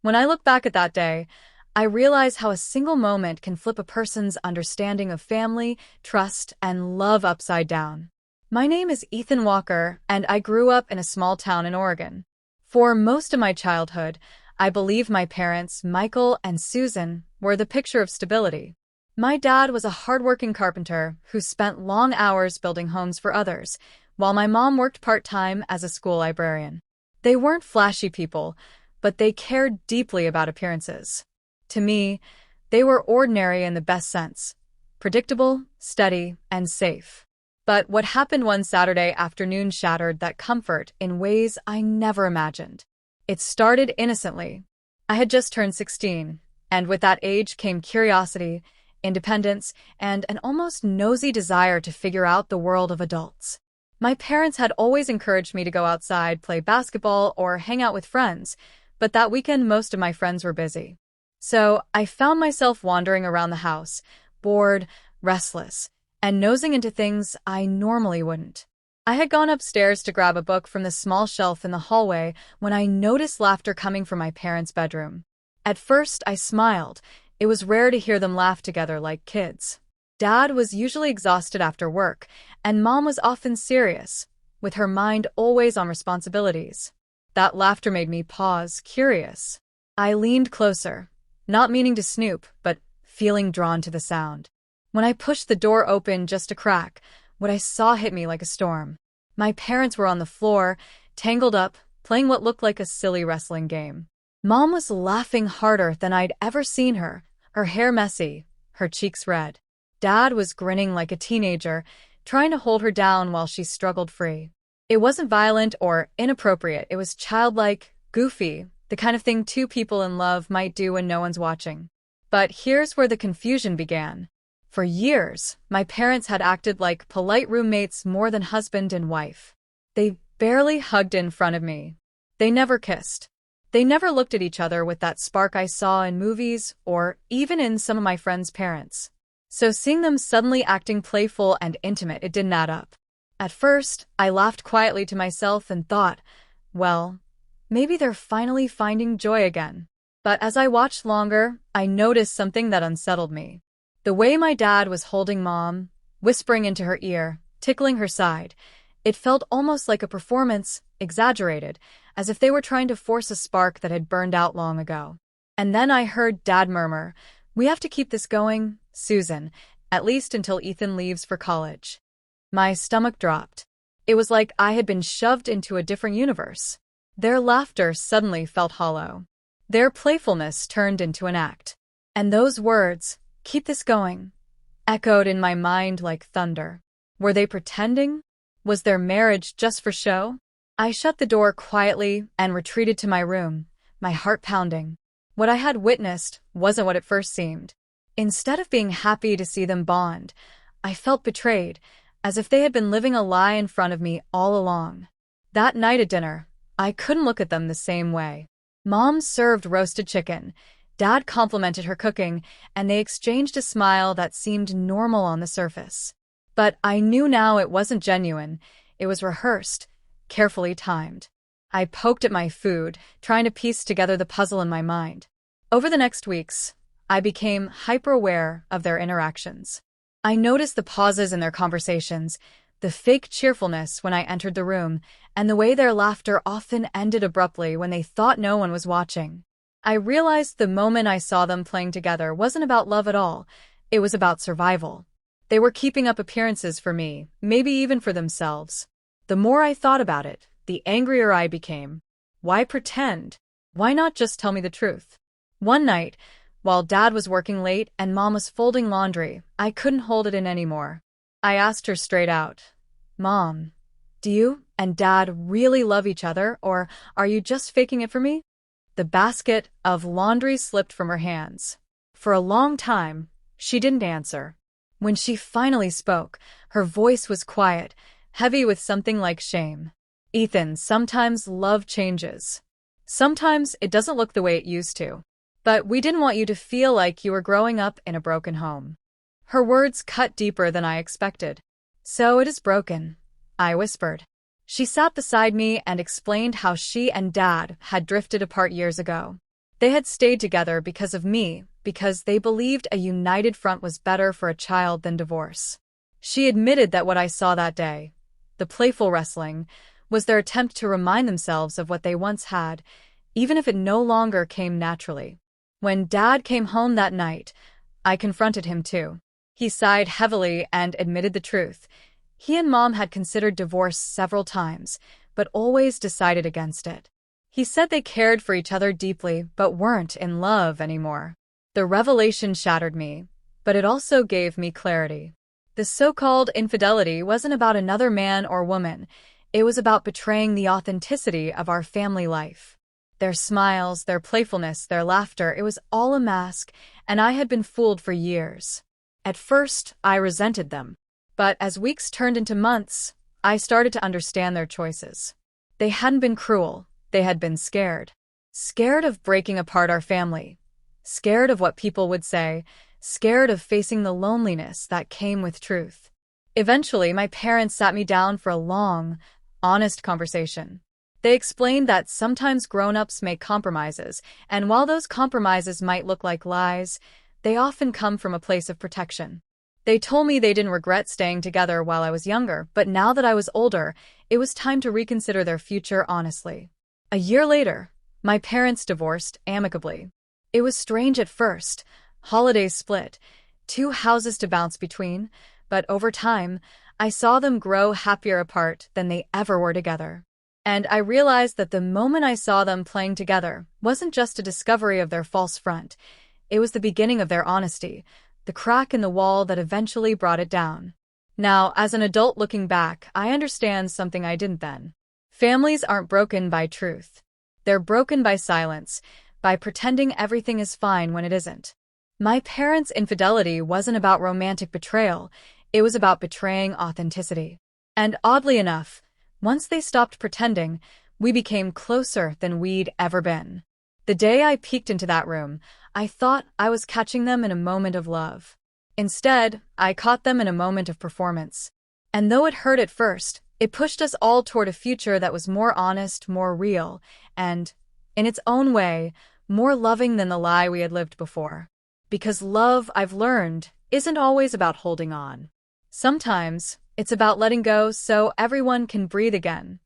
When I look back at that day, I realize how a single moment can flip a person's understanding of family, trust, and love upside down. My name is Ethan Walker, and I grew up in a small town in Oregon. For most of my childhood, I believe my parents, Michael and Susan, were the picture of stability. My dad was a hardworking carpenter who spent long hours building homes for others, while my mom worked part-time as a school librarian. They weren't flashy people, but they cared deeply about appearances. To me, they were ordinary in the best sense, predictable, steady, and safe. But what happened one Saturday afternoon shattered that comfort in ways I never imagined. It started innocently. I had just turned 16, and with that age came curiosity, independence, and an almost nosy desire to figure out the world of adults. My parents had always encouraged me to go outside, play basketball, or hang out with friends, but that weekend most of my friends were busy. So I found myself wandering around the house, bored, restless, and nosing into things I normally wouldn't. I had gone upstairs to grab a book from the small shelf in the hallway when I noticed laughter coming from my parents' bedroom. At first, I smiled. It was rare to hear them laugh together like kids. Dad was usually exhausted after work, and Mom was often serious, with her mind always on responsibilities. That laughter made me pause, curious. I leaned closer, not meaning to snoop, but feeling drawn to the sound. When I pushed the door open just a crack, what I saw hit me like a storm. My parents were on the floor, tangled up, playing what looked like a silly wrestling game. Mom was laughing harder than I'd ever seen her, her hair messy, her cheeks red. Dad was grinning like a teenager, trying to hold her down while she struggled free. It wasn't violent or inappropriate, it was childlike, goofy, the kind of thing two people in love might do when no one's watching. But here's where the confusion began. For years, my parents had acted like polite roommates more than husband and wife. They barely hugged in front of me. They never kissed. They never looked at each other with that spark I saw in movies or even in some of my friends' parents. So seeing them suddenly acting playful and intimate, it didn't add up. At first, I laughed quietly to myself and thought, well, maybe they're finally finding joy again. But as I watched longer, I noticed something that unsettled me. The way my dad was holding Mom, whispering into her ear, tickling her side, it felt almost like a performance, exaggerated, as if they were trying to force a spark that had burned out long ago. And then I heard Dad murmur, "We have to keep this going, Susan, at least until Ethan leaves for college." My stomach dropped. It was like I had been shoved into a different universe. Their laughter suddenly felt hollow. Their playfulness turned into an act. And those words, "keep this going," echoed in my mind like thunder. Were they pretending? Was their marriage just for show? I shut the door quietly and retreated to my room, my heart pounding. What I had witnessed wasn't what it first seemed. Instead of being happy to see them bond, I felt betrayed, as if they had been living a lie in front of me all along. That night at dinner, I couldn't look at them the same way. Mom served roasted chicken. Dad complimented her cooking, and they exchanged a smile that seemed normal on the surface. But I knew now it wasn't genuine. It was rehearsed, carefully timed. I poked at my food, trying to piece together the puzzle in my mind. Over the next weeks, I became hyper-aware of their interactions. I noticed the pauses in their conversations, the fake cheerfulness when I entered the room, and the way their laughter often ended abruptly when they thought no one was watching. I realized the moment I saw them playing together wasn't about love at all. It was about survival. They were keeping up appearances for me, maybe even for themselves. The more I thought about it, the angrier I became. Why pretend? Why not just tell me the truth? One night, while Dad was working late and Mom was folding laundry, I couldn't hold it in anymore. I asked her straight out, "Mom, do you and Dad really love each other, or are you just faking it for me?" The basket of laundry slipped from her hands. For a long time, she didn't answer. When she finally spoke, her voice was quiet, heavy with something like shame. "Ethan, sometimes love changes. Sometimes it doesn't look the way it used to. But we didn't want you to feel like you were growing up in a broken home." Her words cut deeper than I expected. "So it is broken," I whispered. She sat beside me and explained how she and Dad had drifted apart years ago. They had stayed together because of me, because they believed a united front was better for a child than divorce. She admitted that what I saw that day, the playful wrestling, was their attempt to remind themselves of what they once had, even if it no longer came naturally. When Dad came home that night, I confronted him too. He sighed heavily and admitted the truth. He and Mom had considered divorce several times, but always decided against it. He said they cared for each other deeply, but weren't in love anymore. The revelation shattered me, but it also gave me clarity. The so-called infidelity wasn't about another man or woman. It was about betraying the authenticity of our family life. Their smiles, their playfulness, their laughter, it was all a mask, and I had been fooled for years. At first, I resented them. But as weeks turned into months, I started to understand their choices. They hadn't been cruel. They had been scared. Scared of breaking apart our family. Scared of what people would say. Scared of facing the loneliness that came with truth. Eventually, my parents sat me down for a long, honest conversation. They explained that sometimes grown-ups make compromises, and while those compromises might look like lies, they often come from a place of protection. They told me they didn't regret staying together while I was younger, but now that I was older, it was time to reconsider their future honestly. A year later, my parents divorced amicably. It was strange at first. Holidays split, 2 houses to bounce between, but over time, I saw them grow happier apart than they ever were together. And I realized that the moment I saw them playing together wasn't just a discovery of their false front. It was the beginning of their honesty, the crack in the wall that eventually brought it down. Now, as an adult looking back, I understand something I didn't then. Families aren't broken by truth. They're broken by silence, by pretending everything is fine when it isn't. My parents' infidelity wasn't about romantic betrayal, it was about betraying authenticity. And oddly enough, once they stopped pretending, we became closer than we'd ever been. The day I peeked into that room, I thought I was catching them in a moment of love. Instead, I caught them in a moment of performance. And though it hurt at first, it pushed us all toward a future that was more honest, more real, and, in its own way, more loving than the lie we had lived before. Because love, I've learned, isn't always about holding on. Sometimes, it's about letting go so everyone can breathe again.